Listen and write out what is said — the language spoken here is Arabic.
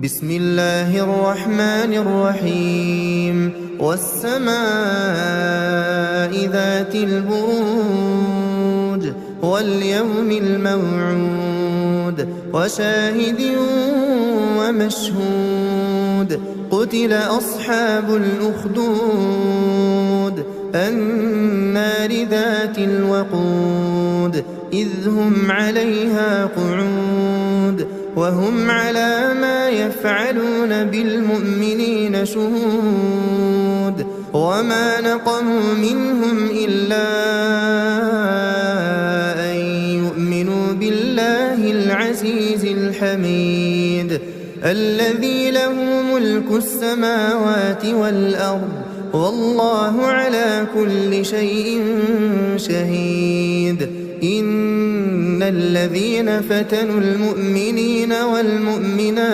بسم الله الرحمن الرحيم والسماء ذات البروج واليوم الموعود وشاهد ومشهود قتل أصحاب الأخدود النار ذات الوقود إذ هم عليها قعود وهم على ما يفعلون بالمؤمنين شهود وما نقموا منهم إلا أن يؤمنوا بالله العزيز الحميد الذي له ملك السماوات والأرض والله على كل شيء شهيد إن الذين فتنوا المؤمنين والمؤمنات